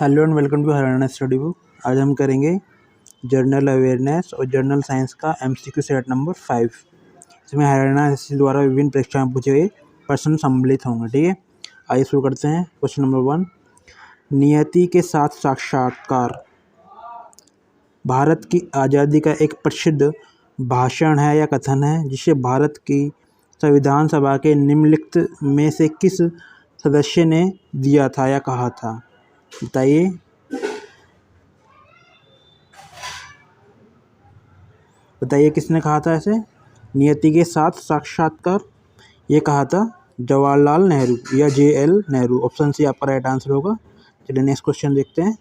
Hello and welcome to Haryana study book. आज हम करेंगे जर्नल अवेयरनेस और जर्नल साइंस का एमसीक्यू सेट नंबर 5। इसमें हरियाणा एसएससी द्वारा विभिन्न परीक्षाओं में पूछे गए प्रश्न सम्मिलित होंगे। ठीक है, आइए शुरू करते हैं। क्वेश्चन नंबर 1, नियति के साथ साक्षात्कार भारत की आज़ादी का एक प्रसिद्ध भाषण है या कथन है जिसे भारत की संविधान सभा के निम्नलिखित में से किस सदस्य ने दिया था या कहा था? बताइए। किसने कहा था ऐसे? नियति के साथ साक्षात्कार ये कहा था जवाहरलाल नेहरू या JL नेहरू। ऑप्शन सी आपका राइट आंसर होगा। चलिए नेक्स्ट क्वेश्चन देखते हैं।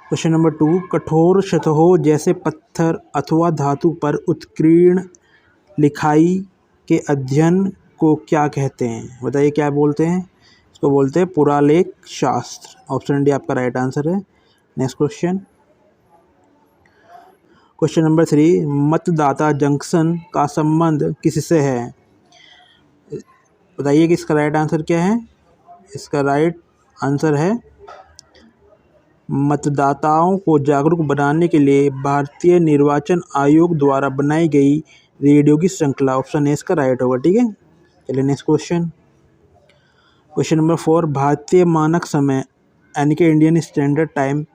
क्वेश्चन नंबर 2, कठोर सतहों जैसे पत्थर अथवा धातु पर उत्कीर्ण लिखाई के अध्ययन को क्या कहते हैं? बताइए क्या बोलते हैं? इसको बोलते हैं पुरालेख शास्त्र। ऑप्शन डी आपका राइट आंसर है। नेक्स्ट क्वेश्चन नंबर 3, मतदाता जंक्शन का संबंध किससे है? बताइए कि इसका राइट आंसर क्या है? इसका राइट आंसर है मतदाताओं को जागरूक बनाने के लिए भारतीय निर्वाचन आयोग द्वारा बनाई गई रेडियो की श्रृंखला। ऑप्शन ए इसका राइट होगा। ठीक है, चलिए नेक्स्ट क्वेश्चन नंबर 4, भारतीय मानक समय यानी कि इंडियन स्टैंडर्ड टाइम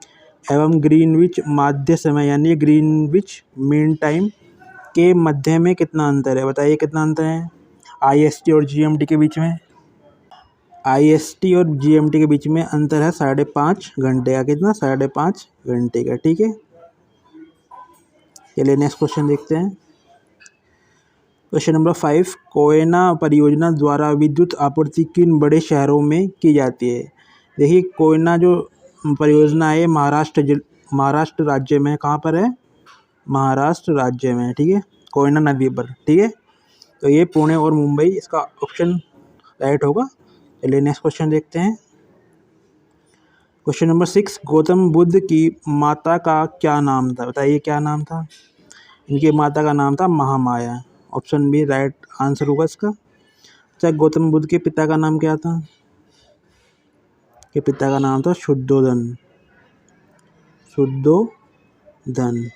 एवं ग्रीनविच माध्य समय यानी ग्रीनविच मीन टाइम के मध्य में कितना अंतर है? बताइए कितना अंतर है IST और GMT के बीच में? IST और GMT के बीच में अंतर है 5.5 घंटे का। कितना? 5.5 घंटे का। ठीक है, चलिए नेक्स्ट क्वेश्चन देखते हैं। क्वेश्चन नंबर 5, कोयना परियोजना द्वारा विद्युत आपूर्ति किन बड़े शहरों में की जाती है? देखिए कोयना जो परियोजना है महाराष्ट्र राज्य में। कहाँ पर है? महाराष्ट्र राज्य में। ठीक है, कोयना नदी पर। ठीक है, तो ये पुणे और मुंबई इसका ऑप्शन राइट होगा। चलिए नेक्स्ट क्वेश्चन देखते हैं। क्वेश्चन नंबर 6, गौतम बुद्ध की माता का क्या नाम था? बताइए क्या नाम था? इनकी माता का नाम था Mahamaya. Option B right answer होगा इसका। अच्छा, गौतम बुद्ध के पिता का नाम क्या था? के पिता का नाम था शुद्धोधन।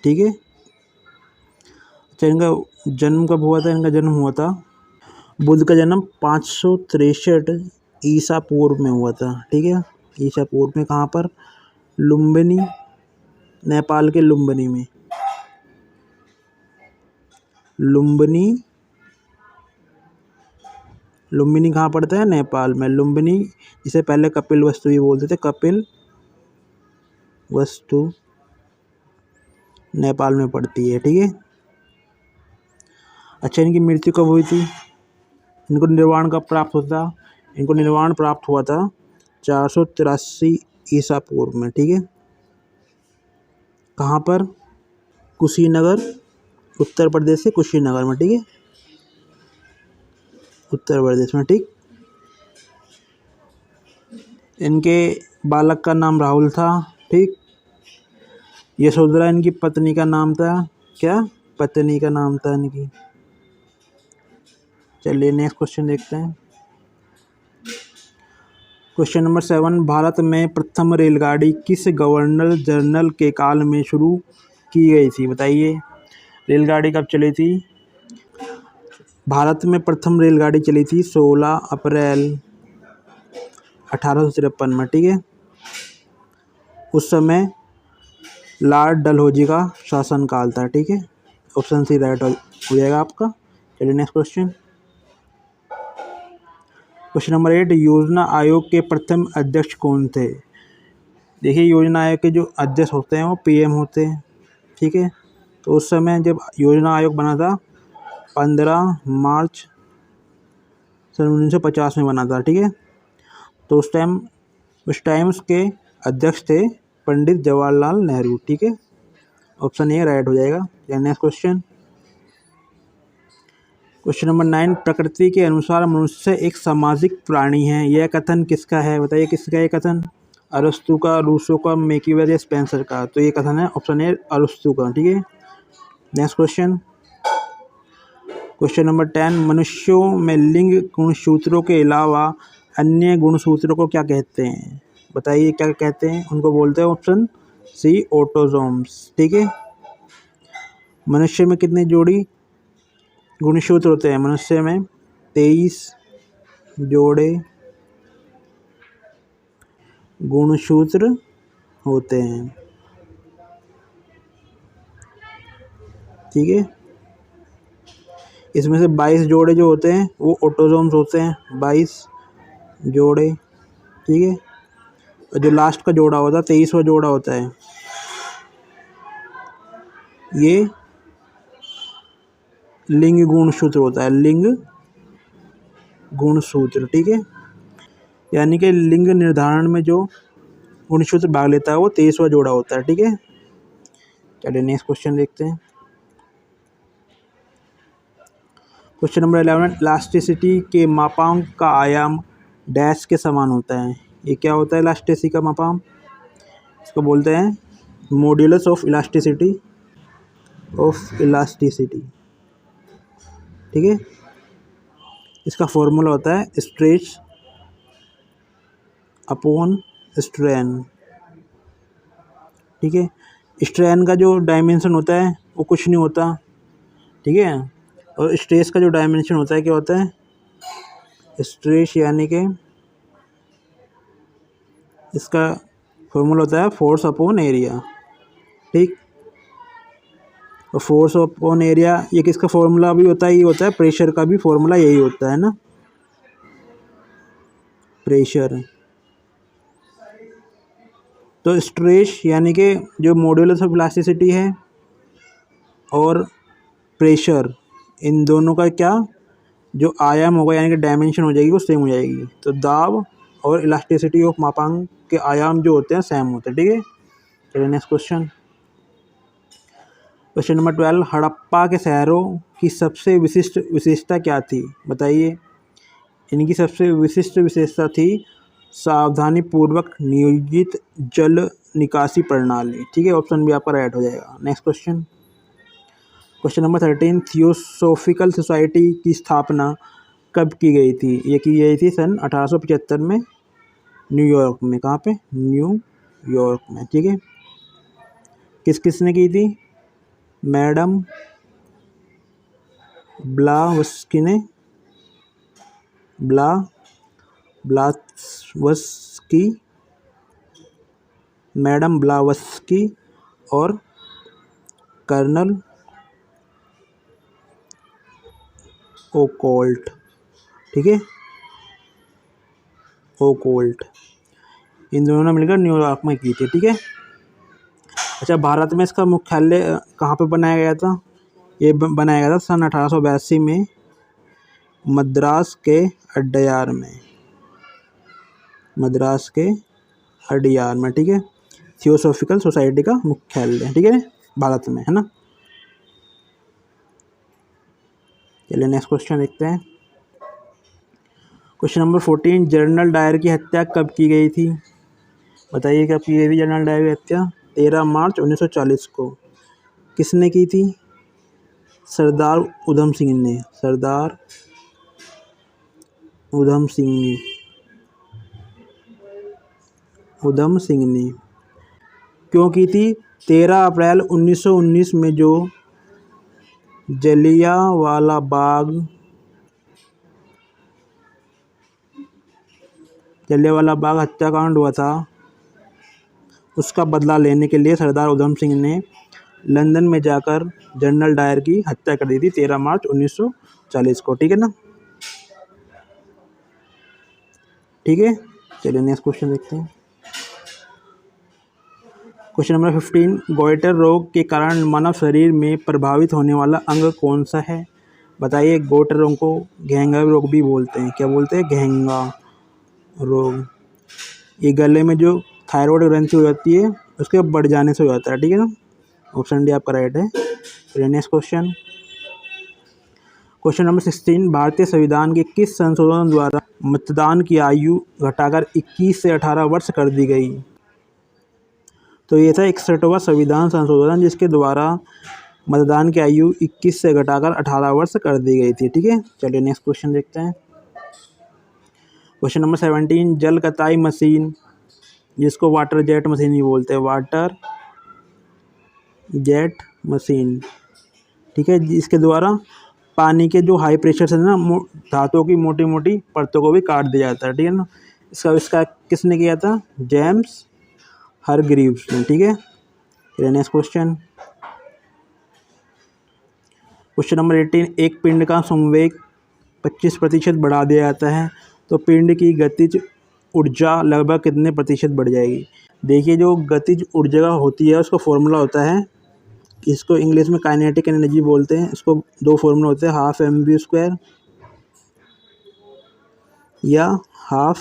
ठीक है। अच्छा, इनका जन्म कब हुआ था? इनका जन्म हुआ था, बुद्ध का जन्म 563 ईसा पूर्व में हुआ था। ठीक है, ईसा पूर्व में। कहाँ पर? लुम्बिनी, नेपाल के लुम्बिनी में। लुम्बिनी कहाँ पड़ता है? नेपाल में। लुम्बिनी जिसे पहले कपिल वस्तु भी बोलते थे, कपिल वस्तु नेपाल में पड़ती है। ठीक है। अच्छा, इनकी मृत्यु कब हुई थी? इनको निर्वाण कब प्राप्त होता? इनको निर्वाण प्राप्त हुआ था 483 ईसा पूर्व में। ठीक है, कहाँ पर? कुशीनगर, उत्तर प्रदेश से कुशीनगर में। ठीक है, उत्तर प्रदेश में। ठीक, इनके बालक का नाम राहुल था। ठीक, यशोधरा इनकी पत्नी का नाम था। क्या पत्नी का नाम था इनकी? चलिए नेक्स्ट क्वेश्चन देखते हैं। क्वेश्चन नंबर 7, भारत में प्रथम रेलगाड़ी किस गवर्नर जनरल के काल में शुरू की गई थी? बताइए रेलगाड़ी कब चली थी? भारत में प्रथम रेलगाड़ी चली थी 16 अप्रैल 1853 में। ठीक है, उस समय लॉर्ड डलहौजी का शासनकाल था। ठीक है, ऑप्शन सी राइट हो जाएगा आपका। चलिए नेक्स्ट क्वेश्चन नंबर 8, योजना आयोग के प्रथम अध्यक्ष कौन थे? देखिए योजना आयोग के जो अध्यक्ष होते हैं वो PM होते हैं। ठीक है, तो उस समय जब योजना आयोग बना था 15 मार्च 1950 में बना था। ठीक है, तो उस टाइम उसके अध्यक्ष थे पंडित जवाहरलाल नेहरू। ठीक है, ऑप्शन ए राइट हो जाएगा। नेक्स्ट क्वेश्चन नंबर 9, प्रकृति के अनुसार मनुष्य एक सामाजिक प्राणी है, यह कथन किसका है? बताइए किसका ये कथन? अरस्तु का, रूसो का, मैकियावेली या स्पेंसर का? तो ये कथन है ऑप्शन ए अरस्तु का। ठीक है, नेक्स्ट क्वेश्चन नंबर 10, मनुष्यों में लिंग गुणसूत्रों के अलावा अन्य गुणसूत्रों को क्या कहते हैं? बताइए क्या कहते हैं, उनको बोलते हैं ऑप्शन सी ऑटोसोम्स। ठीक है। मनुष्य में कितने जोड़ी गुणसूत्र होते हैं? मनुष्य में 23 जोड़े गुणसूत्र होते हैं। ठीक है। इसमें से 22 जोड़े जो होते हैं वो ऑटोसोम्स होते हैं, 22 जोड़े। ठीक है। और जो लास्ट का जोड़ा होता है, 23वां जोड़ा होता है, ये लिंग गुणसूत्र होता है, लिंग गुणसूत्र। ठीक है। यानी कि लिंग निर्धारण में जो गुणसूत्र भाग लेता है वो 23वां जोड़ा होता है। ठीक है। चलिए नेक्स्ट क्वेश्चन देखते हैं। क्वेश्चन नंबर 11, इलास्टिसिटी के मापांक का आयाम डैश के समान होता है। ये क्या होता है इलास्टिसिटी का मापांक? इसको बोलते हैं मॉड्यूलस ऑफ इलास्टिसिटी। ठीक है। इसका फॉर्मूला होता है स्ट्रेच अपॉन स्ट्रेन। ठीक है। स्ट्रेन का जो डायमेंशन होता है वो कुछ नहीं होता। ठीक है। और स्ट्रेस का जो डायमेंशन होता है क्या होता है? स्ट्रेस यानी कि इसका फॉर्मूला होता है फोर्स अपॉन एरिया। ठीक। और फोर्स अपॉन एरिया ये किसका फॉर्मूला भी होता है? ये होता है प्रेशर का भी फॉर्मूला यही होता है ना, प्रेशर। तो स्ट्रेस यानी कि जो मॉड्यूलस ऑफ इलास्टिसिटी है और प्रेशर, इन दोनों का क्या जो आयाम होगा यानी कि डायमेंशन हो जाएगी वो सेम हो जाएगी। तो दाब और इलास्टिसिटी ऑफ मापांक के आयाम जो होते हैं सेम होते हैं। ठीक है। चलिए next question. Question number 12, Harappa के शहरों की सबसे विशिष्ट विशेषता क्या थी? बताइए। इनकी सबसे विशिष्ट विशेषता थी सावधानी पूर्वक नियोजित जल निकासी प्रणाली। ठीक है। ऑप्शन भी आपका राइट हो जाएगा। Next question. Question number 13, theosophical society की स्थापना कब की गई थी? ये की गई थी सन 1875 में न्यूयॉर्क में। कहाँ पे? न्यूयॉर्क में। ठीक है। किस किसने की थी? मैडम ब्लावस्की ने, ब्लावस्की, मैडम ब्लावस्की और कर्नल ओकोल्ट। ठीक है। ओकोल्ट, इन दोनों ने मिलकर न्यूयॉर्क में की थी। ठीक है। अच्छा, भारत में इसका मुख्यालय कहाँ पे बनाया गया था? ये बनाया गया था सन 1882 में मद्रास के अड्यार में, मद्रास के अड्यार में। ठीक है। थियोसॉफिकल सोसाइटी का मुख्यालय। ठीक है, भारत में है ना। चलिए नेक्स्ट क्वेश्चन देखते हैं। क्वेश्चन नंबर 14, जनरल डायर की हत्या कब की गई थी? बताइए कब की गई थी जनरल डायर की हत्या? 13 मार्च 1940 को। किसने की थी? सरदार उधम सिंह ने, सरदार उधम सिंह ने, उधम सिंह ने। क्यों की थी? 13 अप्रैल 1919 में जो जलियांवाला बाग हत्याकांड हुआ था, उसका बदला लेने के लिए सरदार उधम सिंह ने लंदन में जाकर जनरल डायर की हत्या कर दी थी 13 मार्च 1940 को। ठीक है ना। ठीक है। चलिए नेक्स्ट क्वेश्चन देखते हैं। क्वेश्चन नंबर 15, गॉइटर रोग के कारण मानव शरीर में प्रभावित होने वाला अंग कौन सा है? बताइए। गॉइटर रोग को घेंगा रोग भी बोलते हैं। क्या बोलते हैं? घेंगा रोग। ये गले में जो थायराइड ग्रंथि हो जाती है उसके बढ़ जाने से हो जाता है। ठीक है ना। ऑप्शन डी आपका राइट है। चलिए नेक्स्ट क्वेश्चन। क्वेश्चन नंबर 16, भारतीय संविधान के किस संशोधन द्वारा मतदान की आयु घटाकर 21 से 18 वर्ष कर दी गई? तो ये था 61वां संविधान संशोधन जिसके द्वारा मतदान की आयु 21 से घटाकर 18 वर्ष कर दी गई थी। ठीक है। चलिए नेक्स्ट क्वेश्चन देखते हैं। क्वेश्चन नंबर 17, जल कताई मशीन जिसको वाटर जेट मशीन ही बोलते हैं, वाटर जेट मशीन। ठीक है, इसके द्वारा पानी के जो हाई प्रेशर से ना धातुओं की मोटी मोटी परतों को भी काट दिया जाता है। ठीक है ना। इसका आविष्कार किसने किया था? जेम्स हरग्रीव्स ने। ठीक है। फिर नेक्स्ट क्वेश्चन, क्वेश्चन नंबर 18, एक पिंड का संवेग 25% बढ़ा दिया जाता है तो पिंड की गतिज ऊर्जा लगभग कितने प्रतिशत बढ़ जाएगी? देखिए, जो गतिज ऊर्जा होती है उसका फॉर्मूला होता है, इसको इंग्लिश में काइनेटिक एनर्जी बोलते हैं। इसको दो फॉर्मूला होते हैं, हाफ mv² या हाफ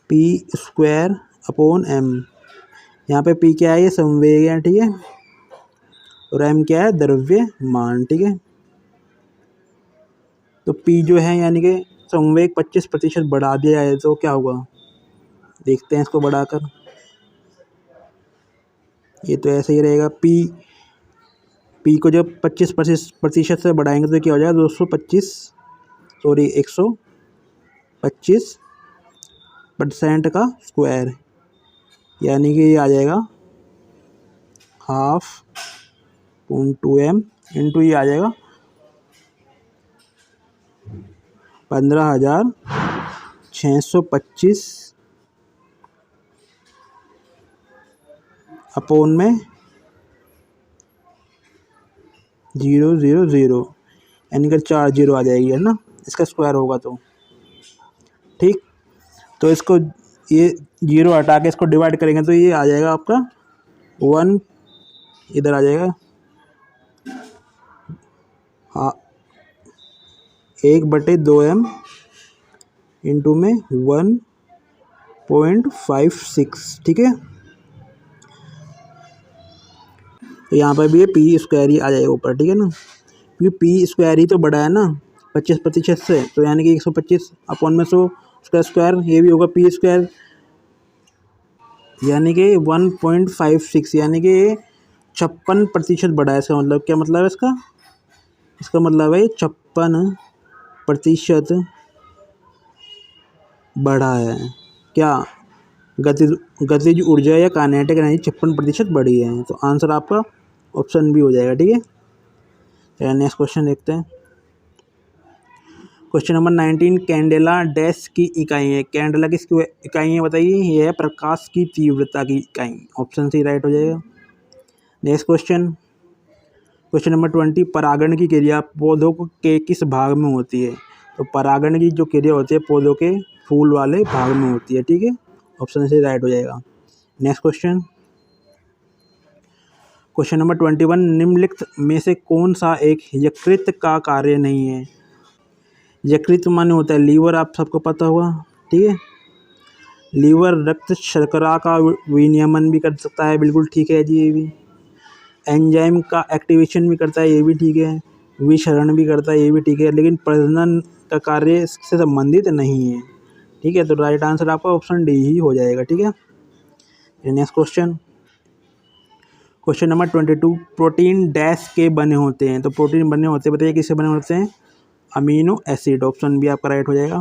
p²/m। यहाँ पे p क्या है? ये संवेग है। ठीक है। और m क्या है? द्रव्यमान। ठीक है। तो p जो है यानी कि संवेग 25% बढ़ा दिया जाए तो क्या होगा? देखते हैं इसको बढ़ाकर। ये तो ऐसे ही रहेगा, p को जब 25% से बढ़ाएंगे तो क्या हो जाएगा? 125% का स्क्वायर, यानी कि ये आ जाएगा 12.2m इंटू ये आ जाएगा 15,625 अपॉन में 000, यानी कि 4 0 आ जाएगी, है ना, इसका स्क्वायर होगा तो। ठीक, तो इसको ये 0 हटा के इसको डिवाइड करेंगे तो ये आ जाएगा आपका 1, इधर आ जाएगा 1/2m इंटू में 1.56। ठीक है। तो यहाँ पर भी ये p² ही आ जाएगा ऊपर। ठीक है ना, क्योंकि p² ही तो बड़ा है ना 25% से, तो यानी कि 125 अपॉन में 100 उसका स्क्वायर, ये भी होगा p², यानी कि 1.56, यानी कि 56% बड़ा है। इसका मतलब क्या मतलब है इसका? इसका मतलब है 56% बढ़ा है। क्या? गतिज ऊर्जा या काइनेटिक एनर्जी 56% बढ़ी है। तो आंसर आपका ऑप्शन बी हो जाएगा। ठीक है। चलिए नेक्स्ट क्वेश्चन देखते हैं। क्वेश्चन नंबर 19, कैंडेला डैश की इकाई है। कैंडेला किसकी इकाई है बताइए? ये है प्रकाश की तीव्रता की इकाई। ऑप्शन सी राइट हो जाएगा। नेक्स्ट क्वेश्चन, क्वेश्चन नंबर 20, परागण की क्रिया पौधों के किस भाग में होती है? तो परागण की जो क्रिया होती है पौधों के फूल वाले भाग में होती है। ठीक है। ऑप्शन सी राइट हो जाएगा। नेक्स्ट क्वेश्चन, क्वेश्चन नंबर 21, निम्नलिखित में से कौन सा एक यकृत का कार्य नहीं है? यकृत माने होता है लीवर, आप सबको पता होगा। ठीक है। लीवर रक्त शर्करा का विनियमन भी कर सकता है, बिल्कुल ठीक है जी। ये भी एंजाइम का एक्टिवेशन भी करता है, ये भी ठीक है। विषरण भी करता है, ये भी ठीक है। लेकिन प्रजनन का कार्य इससे संबंधित नहीं है। ठीक है। तो राइट आंसर आपका ऑप्शन डी ही हो जाएगा। ठीक है। Next question, question number 22, protein dash के बने होते हैं। तो प्रोटीन बने होते हैं, बताइए किससे बने होते हैं? Amino acid. ऑप्शन बी आपका राइट हो जाएगा।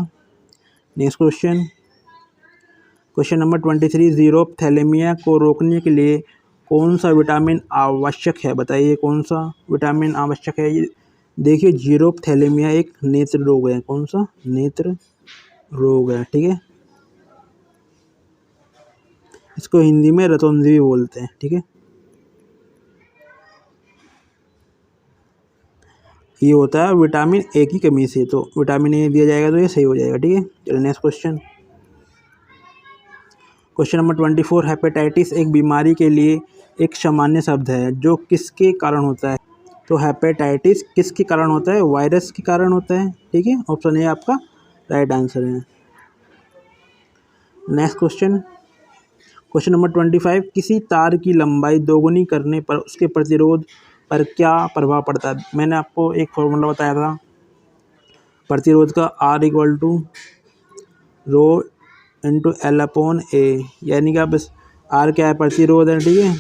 नेक्स्ट क्वेश्चन, क्वेश्चन नंबर 23, जीरोथैलेमिया को रोकने के लिए कौन सा विटामिन आवश्यक है? बताइए कौन सा विटामिन आवश्यक है? ये देखिए, जीरोथैलेमिया एक नेत्र रोग है। कौन सा? नेत्र रोग है। ठीक है। इसको हिंदी में रतौंधी भी बोलते हैं। ठीक है। ये होता है विटामिन ए की कमी से, तो विटामिन ए दिया जाएगा तो ये सही हो जाएगा। ठीक है। चलिए next question, question number 24, hepatitis एक बीमारी के लिए एक सामान्य शब्द है जो किसके कारण होता है? तो हेपेटाइटिस किसके कारण होता है? वायरस के कारण होता है। ठीक है। ऑप्शन ए आपका राइट आंसर है। नेक्स्ट क्वेश्चन, क्वेश्चन नंबर 25, किसी तार की लंबाई दोगुनी करने पर उसके प्रतिरोध पर क्या प्रभाव पड़ता है? मैंने आपको एक फॉर्मूला बताया था प्रतिरोध का, R=ρ×L/A, यानी कि आप R क्या है? प्रतिरोध है। ठीक है।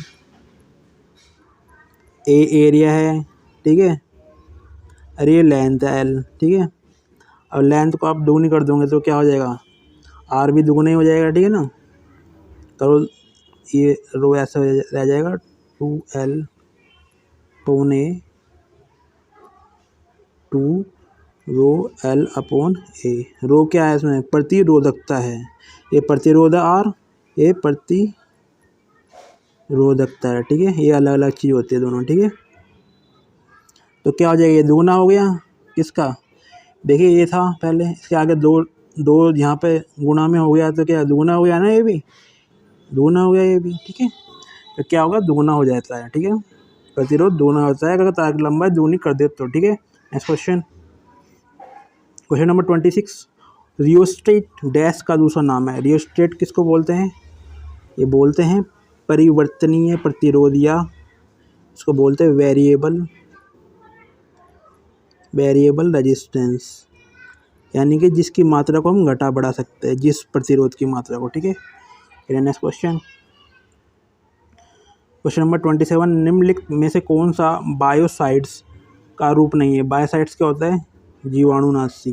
A एरिया है। ठीक है। अरे ये लेंथ है L। ठीक है। अब लेंथ को आप दोगुनी कर दोगे तो क्या हो जाएगा? R भी दुगुना ही हो जाएगा। ठीक है ना। तो ये रो ऐसा रह जाएगा 2L upon A 2 rho L upon A। Rho क्या है इसमें? प्रतिरोधकता है। ये प्रतिरोध R, ये प्रतिरोधकता है। ठीक है, ये अलग अलग चीज़ होती है दोनों। ठीक है, तो क्या हो जाएगा? ये दुगुना हो गया किसका? देखिए ये था पहले, इसके आगे दो दो यहाँ पे गुणा में हो गया, तो क्या दुगुना हो गया ना? ये भी दुगुना हो गया ये भी। ठीक है, तो क्या होगा? दुगुना हो जाता है। ठीक है, प्रतिरोध दुगुना होता है अगर तार की लंबाई दुगुनी कर दे तो। ठीक है, next question, question number 26। Rheostat dash का दूसरा नाम है। रियोस्टेट किसको बोलते हैं? ये बोलते हैं परिवर्तनीय प्रतिरोध, या इसको बोलते हैं वेरिएबल रेजिस्टेंस, यानी कि जिसकी मात्रा को हम घटा बढ़ा सकते हैं, जिस प्रतिरोध की मात्रा को। ठीक है, नेक्स्ट क्वेश्चन, क्वेश्चन नंबर 27। निम्नलिखित में से कौन सा बायोसाइड्स का रूप नहीं है? बायोसाइड्स क्या होता है? जीवाणुनाशी,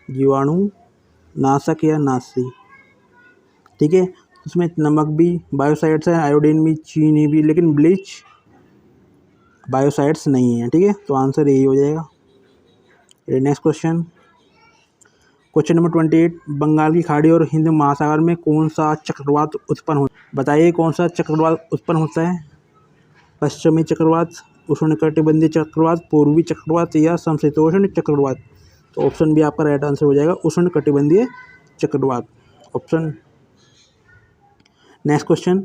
जीवाणुनाशक या नाशी। ठीक है, उसमें नमक भी बायोसाइड्स है, आयोडीन भी, चीनी भी, लेकिन ब्लीच बायोसाइड्स नहीं है। ठीक है, तो आंसर यही हो जाएगा। Next question, question number 28। Bengal की खाड़ी और हिंद महासागर में कौन सा चक्रवात उत्पन्न हो? बताइए कौन सा चक्रवात उत्पन्न होता है? पश्चिमी चक्रवात, उष्णकटिबंधीय चक्रवात, पूर्वी चक्रवात या समशीतोष्ण चक्रवात। तो ऑप्शन भी आपका राइट आंसर हो जाएगा, उष्णकटिबंधीय चक्रवात, option. Next question,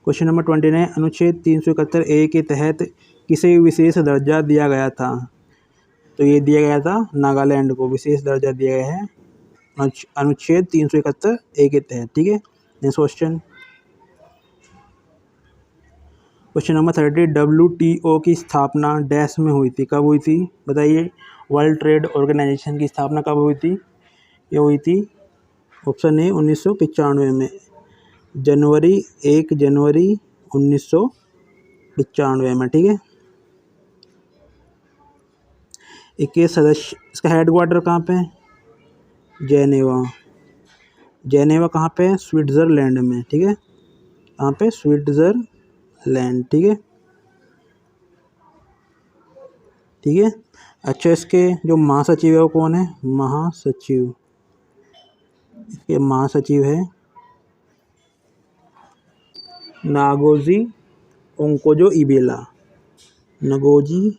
question number 29। अनुच्छेद 371A के तहत किसे विशेष दर्जा दिया गया था? तो ये दिया गया था नागालैंड को विशेष दर्जा दिया गया है अनुच्छेद 371A के तहत। ठीक है, next question, question number 30। WTO की स्थापना डैश में हुई थी? कब हुई थी? बताइए, वर्ल्ड ट्रेड ऑर्गेनाइजेशन की स्थापना कब हुई थी? ये हुई थी, ऑप्शन ए 1995 में, 1 जनवरी 1995 में। ठीक है, इक्कीस सदस्य, इसका हेडक्वार्टर कहाँ पे है? जेनेवा कहाँ पे है? स्विट्ज़रलैंड में। ठीक है, कहाँ पे? स्विट्ज़रलैंड। ठीक है, ठीक है। अच्छा, इसके जो महासचिव है वो कौन है? इसके महासचिव है नागोजी ओंकोजो इबेला। नगोजी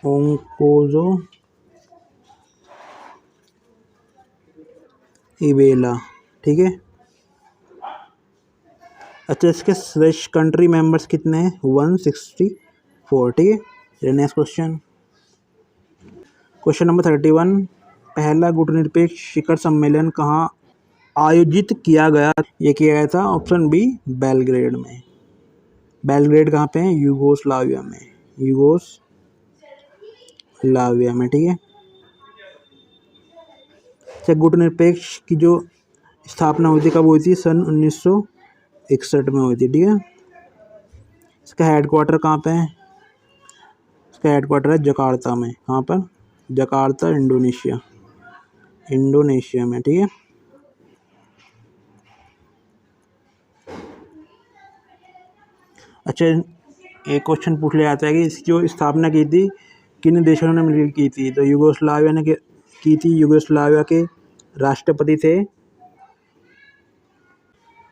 ओंकोजो इबेला। ठीक है, अच्छा, इसके सदस्य कंट्री मेंबर्स कितने हैं? 164। ठीक है, नेक्स्ट क्वेश्चन, क्वेश्चन नंबर 31। पहला गुटनिरपेक्ष शिखर सम्मेलन कहाँ आयोजित किया गया? ये किया गया था, ऑप्शन बी, बेलग्रेड में। बेलग्रेड कहाँ पे है? यूगोस्लाविया में, ठीक है। अच्छा, गुटनिरपेक्ष की जो स्थापना हुई थी कब हुई थी? सन 1961 में हुई थी। ठीक है, इसका हेडक्वार्टर कहाँ पे है? इसका हेडक्वार्टर है जकार्ता में। कहाँ पर? जकार्ता, इंडोनेशिया में। ठीक है, अच्छा, एक क्वेश्चन पूछ लिया जाता है कि इसकी जो स्थापना की थी किन देशों ने मिलकर की थी? तो यूगोस्लाविया ने की थी। यूगोस्लाविया के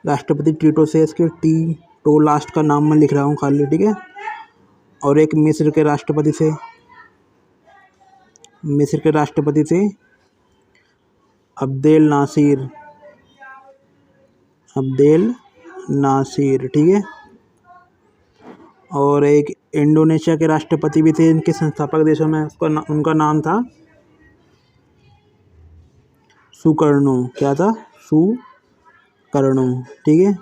राष्ट्रपति टीटो से, इसके टी लास्ट का नाम मैं लिख रहा हूँ खाली। ठीक है, और एक मिस्र के राष्ट्रपति थे अब्देल नासिर। ठीक है, और एक इंडोनेशिया के राष्ट्रपति भी थे इनके संस्थापक देशों में, उनका नाम था सुकर्णो। क्या था? सुकर्णो। ठीक है,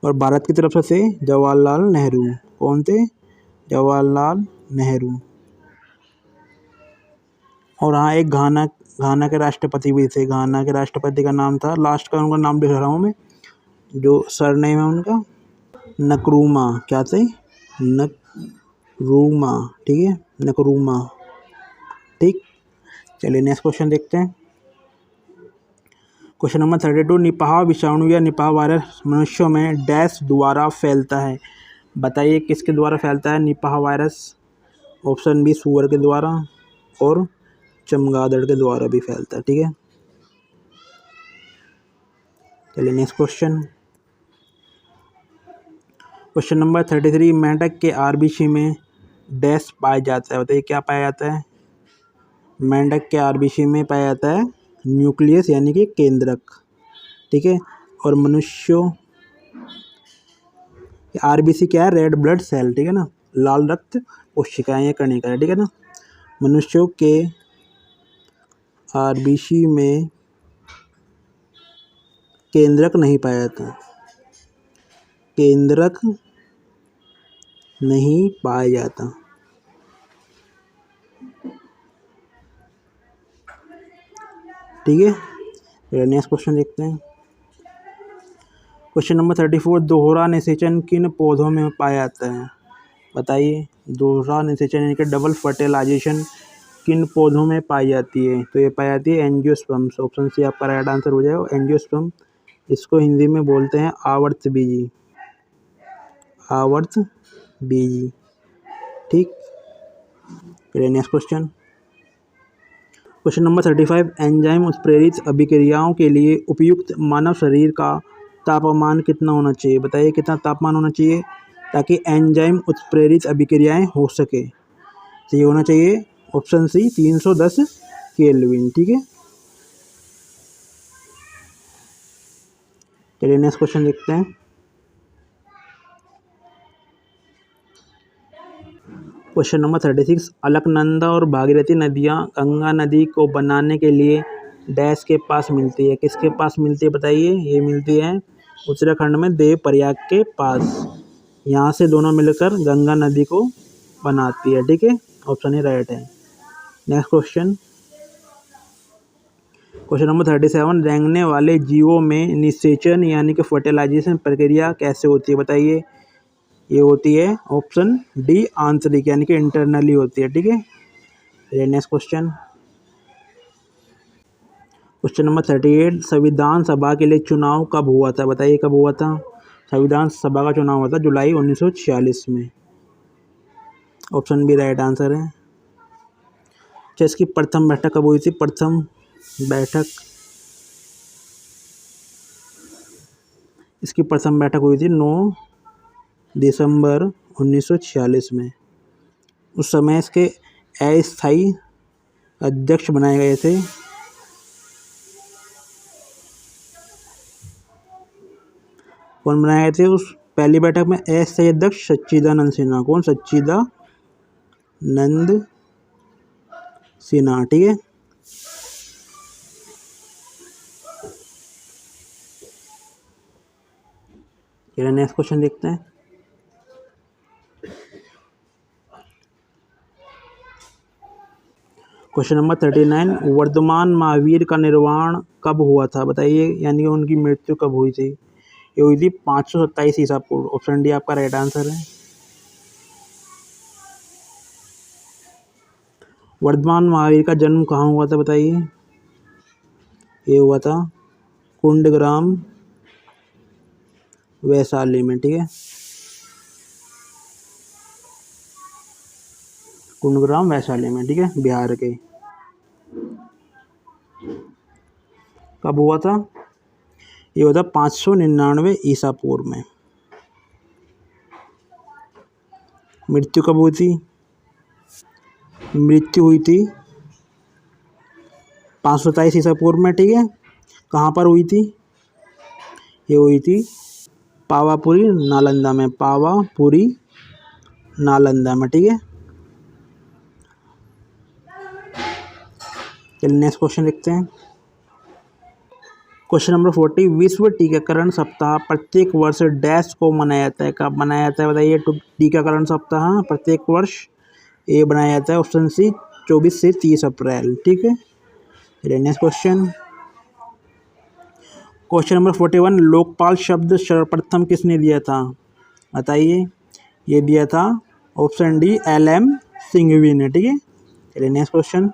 और भारत की तरफ से जवाहरलाल नेहरू। कौन थे? जवाहरलाल नेहरू। और हाँ, एक घाना के राष्ट्रपति भी थे। घाना के राष्ट्रपति का नाम था, लास्ट का उनका नाम लिख रहा हूँ मैं, जो सरनेम है उनका नक्रूमा। क्या थे? रूमा, ठीक है, नकरूमा, ठीक। चलिए नेक्स्ट क्वेश्चन देखते हैं। क्वेश्चन नंबर 32, निपाह विषाणु या निपाह वायरस मनुष्यों में डैश द्वारा फैलता है। बताइए किसके द्वारा फैलता है निपाह वायरस। ऑप्शन बी सूअर के द्वारा और चमगादड़ के द्वारा भी फैलता है, ठीक है। चलिए नेक्स्ट क्वेश्चन। क्वेश्चन नंबर 33, मेंढक के आरबीसी में डैश पाया जाता है। बताइए क्या पाया जाता है। मेंढक के आरबीसी में पाया जाता है न्यूक्लियस यानी कि केंद्रक, ठीक है। और मनुष्यों आरबीसी क्या है, रेड ब्लड सेल, ठीक है ना, लाल रक्त कोशिकाएं या कणिकाएं, ठीक है ना। मनुष्यों के आरबीसी में केंद्रक नहीं पाया जाता, केंद्रक नहीं पाया जाता, ठीक है। नेक्स्ट क्वेश्चन देखते हैं। क्वेश्चन नंबर 34, दोहरा निषेचन किन पौधों में पाया जाता है। बताइए दोहरा निषेचन यानी कि डबल फर्टिलाइजेशन किन पौधों में पाई जाती है। तो ये पाई जाती है एंजियोस्पर्म्स। ऑप्शन सी आपका राइट आंसर हो जाएगा, एंजियोस्पर्म। इसको हिंदी में बोलते हैं आवर्तबीजी, आवर्तबीजी, ठीक। फिर next question. Question number 35, enzyme उत्प्रेरित अभिक्रियाओं के लिए उपयुक्त मानव शरीर का तापमान कितना होना चाहिए। बताइए कितना तापमान होना चाहिए ताकि एंजाइम उत्प्रेरित अभिक्रियाएं हो सके। तो ये होना चाहिए ऑप्शन सी 310 केल्विन, ठीक है। चलिए नेक्स्ट क्वेश्चन देखते हैं। क्वेश्चन नंबर 36, अलकनंदा और भागीरथी नदियाँ गंगा नदी को बनाने के लिए डैश के पास मिलती है। किसके पास मिलती है बताइए। ये मिलती है उत्तराखंड में देवप्रयाग के पास। यहाँ से दोनों मिलकर गंगा नदी को बनाती है, ठीक है। ऑप्शन ही राइट है। Next question. क्वेश्चन नंबर 37, रेंगने वाले जीवों में निषेचन यानी कि फर्टिलाइजेशन प्रक्रिया कैसे होती है। बताइए। ये होती है ऑप्शन डी आंतरिक यानी कि इंटरनली होती है, ठीक है। Next question. क्वेश्चन नंबर 38, संविधान सभा के लिए चुनाव कब हुआ था। बताइए कब हुआ था। संविधान सभा का चुनाव हुआ था जुलाई 1946 में। ऑप्शन बी राइट आंसर है। अच्छा इसकी प्रथम बैठक कब हुई थी। प्रथम बैठक, इसकी प्रथम बैठक हुई थी 9 दिसंबर 1946 में। उस समय इसके अस्थायी अध्यक्ष बनाए गए थे कौन बनाए गए थे उस पहली बैठक में। अस्थायी अध्यक्ष सच्चिदानंद सिन्हा। कौन, सच्चिदानंद सिन्हा, ठीक है। चलिए नेक्स्ट क्वेश्चन देखते हैं। क्वेश्चन नंबर 39, वर्धमान महावीर का निर्वाण कब हुआ था। बताइए यानी कि उनकी मृत्यु कब हुई थी। ये हुई थी 527 ईसा पूर्व। ऑप्शन डी आपका राइट आंसर है। वर्धमान महावीर का जन्म कहाँ हुआ था बताइए। ये हुआ था कुंडग्राम वैशाली में, ठीक है। कुंडग्राम वैशाली में, ठीक है, बिहार के। कब हुआ था। ये हुआ था 599 ईसा पूर्व में। मृत्यु कब हुई थी। मृत्यु हुई थी 527 ईसा पूर्व में, ठीक है। कहाँ पर हुई थी। ये हुई थी पावापुरी नालंदा में, पावापुरी नालंदा में, ठीक है। चलिए नेक्स्ट क्वेश्चन देखते हैं। क्वेश्चन नंबर 40, विश्व टीकाकरण सप्ताह प्रत्येक वर्ष डैश को मनाया जाता है। कब मनाया जाता है बताइए। टीकाकरण सप्ताह प्रत्येक वर्ष ये बनाया जाता है ऑप्शन सी 24 से 30 अप्रैल, ठीक है। Next question. Question number 41, Lokpal शब्द सर्वप्रथम किसने दिया था। बताइए। ये दिया था ऑप्शन डी LM सिंघवी ने, ठीक है। चलिए next question.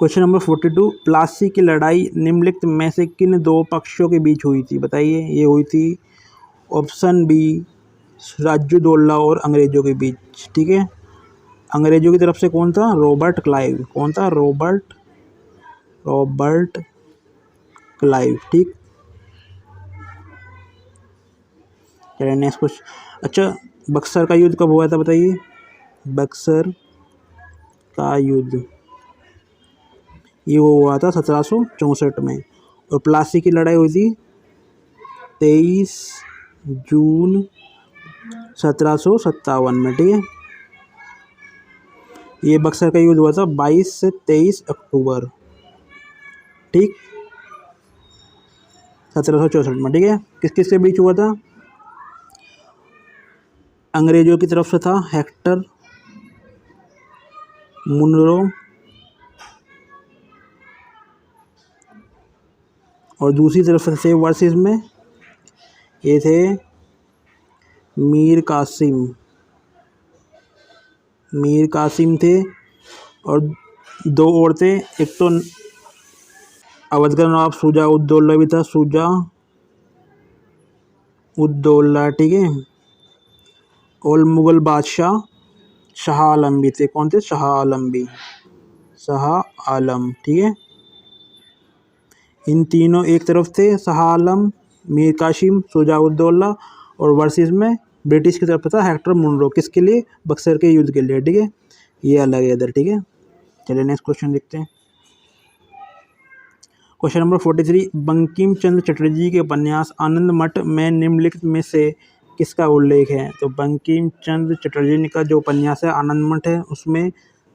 Question number 42, Plassey की लड़ाई निम्नलिखित में से किन दो पक्षों के बीच हुई थी, बताइए। ये हुई थी ऑप्शन बी सिराजुद्दौला और अंग्रेजों के बीच, ठीक है। अंग्रेजों की तरफ से कौन था? Robert Clive. कौन था? रॉबर्ट क्लाइव, ठीक। चलिए नेक्स्ट क्वेश्चन। अच्छा, बक्सर का युद्ध कब हुआ था, बताइए। बक्सर का युद्ध ये वो हुआ था 1764 में, और प्लासी की लड़ाई हुई थी 23 जून 1757 में, ठीक है। ये बक्सर का युद्ध हुआ था 22 से 23 अक्टूबर, ठीक, 1764 में, ठीक है। किस किस के बीच हुआ था? अंग्रेजों की तरफ से था हेक्टर मुनरो, और दूसरी तरफ से वर्सेस में ये थे मीर कासिम थे, और दो और थे, एक तो अवध का नवाब शुजा उद्दौला भी था, शुजा उद्दौला, ठीक है। और मुगल बादशाह शाह आलम भी थे। कौन थे? शाह आलम, ठीक है। इन तीनों एक तरफ थे, शाह आलम, मीर कासिम, शुजा उद्दौला, और वर्सेस में ब्रिटिश की तरफ था हेक्टर मुनरो। किसके लिए? बक्सर के युद्ध के लिए, ठीक है। ये अलग है इधर, ठीक है। चलिए नेक्स्ट क्वेश्चन देखते हैं। क्वेश्चन नंबर 43, बंकिम चंद्र चटर्जी के उपन्यास आनंद मठ में निम्नलिखित में से किसका उल्लेख है? तो बंकिम चंद्र चटर्जी का जो उपन्यास है आनंद मठ है, उसमें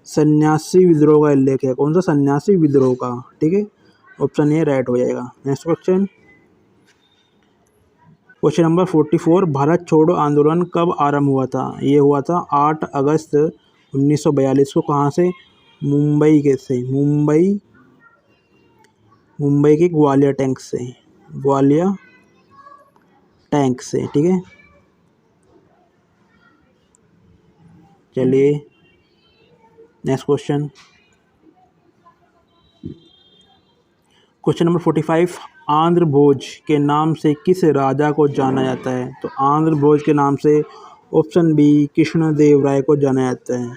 सन्यासी विद्रोह का उल्लेख है। कौन सा? सन्यासी विद्रोह का, ठीक है। ऑप्शन ए राइट हो जाएगा। Next question. Question number 44, Bharat छोड़ो आंदोलन कब आरंभ हुआ था? ये हुआ था 8 अगस्त 1942 को। कहाँ से? मुंबई के से, मुंबई के ग्वालियर टैंक से, ठीक है। चलिए next question. Question number 45, Andhra Bhoj के नाम से किस राजा को जाना जाता है? तो आंध्र भोज के नाम से ऑप्शन बी कृष्णदेवराय को जाना जाता है।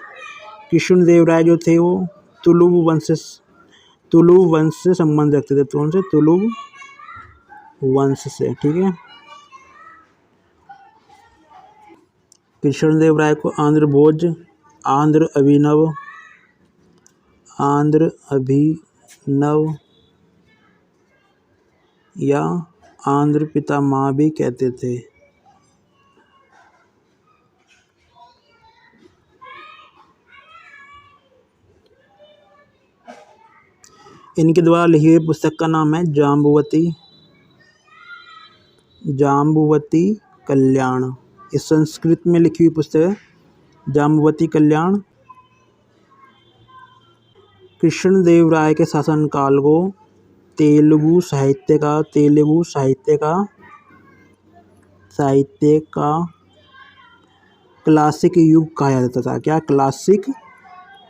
कृष्णदेवराय जो थे वो तुलुव वंश से संबंध रखते थे। तो उनसे तुलुव वंश से, ठीक है। कृष्णदेवराय को आंध्र भोज, आंध्र अभिनव या आंध्र पितामह भी कहते थे। इनके द्वारा लिखी हुई पुस्तक का नाम है जाम्बुवती कल्याण। इस संस्कृत में लिखी हुई पुस्तक है जाम्बुवती कल्याण। कृष्णदेवराय के शासनकाल को तेलुगु साहित्य का क्लासिक युग कहा जाता था। क्या? क्लासिक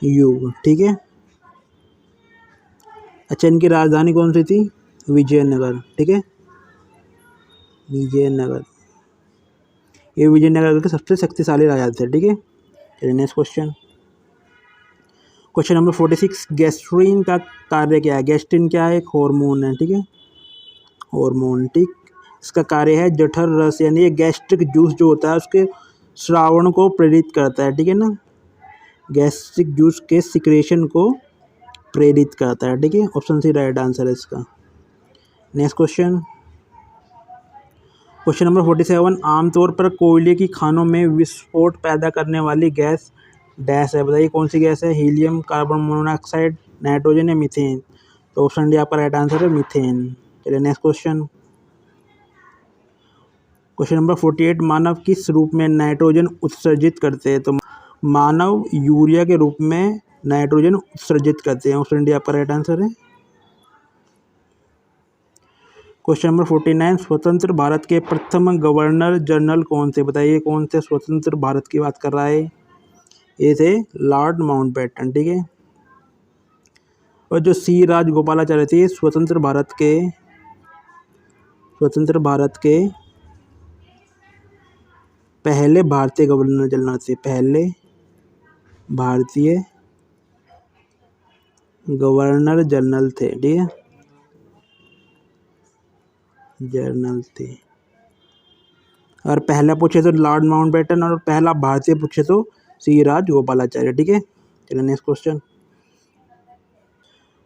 युग, ठीक है। अच्छा, इनकी राजधानी कौन सी थी? विजयनगर, ठीक है। विजयनगर, ये विजयनगर के सबसे शक्तिशाली राजा थे, ठीक है। चलिए next question. Question number 46, gastrin का कार्य क्या है? गैस्ट्रिन क्या है? एक हार्मोन है, ठीक है। हार्मोन, ठीक। इसका कार्य है जठर रस, यानी ये गैस्ट्रिक जूस जो होता है उसके श्रावण को प्रेरित करता है, ठीक है ना। गैस्ट्रिक जूस के सिक्रेशन को प्रेरित करता है, ठीक है। ऑप्शन सी राइट आंसर है इसका। Next question. क्वेश्चन नंबर 47, आमतौर पर कोयले की खानों में विस्फोट पैदा करने वाली गैस डैश है, बताइए कौन सी गैस है? हीलियम, कार्बन मोनोऑक्साइड, नाइट्रोजन या मीथेन। तो ऑप्शन डी आपका राइट आंसर है मीथेन। चलिए नेक्स्ट क्वेश्चन। क्वेश्चन नंबर 48, मानव किस रूप में नाइट्रोजन उत्सर्जित करते हैं? तो मानव यूरिया के रूप में नाइट्रोजन उत्सर्जित करते हैं। ऑप्शन डी आपका राइट आंसर है। क्वेश्चन नंबर 49, स्वतंत्र भारत के प्रथम गवर्नर जनरल कौन थे? बताइए कौन थे स्वतंत्र भारत की बात कर रहा है? ये थे लॉर्ड माउंटबेटन, ठीक है। और जो सी राजगोपालाचारी थे स्वतंत्र भारत के पहले भारतीय गवर्नर जनरल थे, पहले भारतीय गवर्नर जनरल थे, ठीक है, जनरल थे। और पहला पूछे तो लॉर्ड माउंटबेटन और पहला भारतीय पूछे तो सी राजगोपालाचार्य, ठीक है। चलिए next question.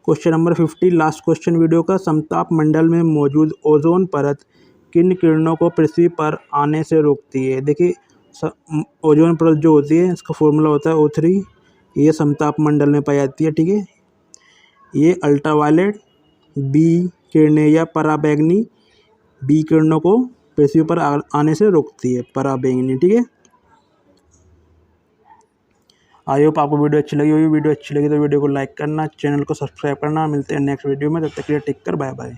Question number 50, last question video का। समताप मंडल में मौजूद ओजोन परत किन किरणों को पृथ्वी पर आने से रोकती है? देखिए ओजोन परत जो होती है इसका फॉर्मूला होता है O3, ये समताप मंडल में पाई जाती है, ठीक है। ये अल्ट्रावायलेट बी किरणें या पराबैंगनी बी किरणों को पृथ्वी पर आने से रोकती है, पराबैंगनी, ठीक है। आई होप आपको वीडियो अच्छी लगी होगी। वीडियो अच्छी लगी तो वीडियो को लाइक करना, चैनल को सब्सक्राइब करना। मिलते हैं नेक्स्ट वीडियो में, तब तक के लिए टेक केयर, बाय बाय।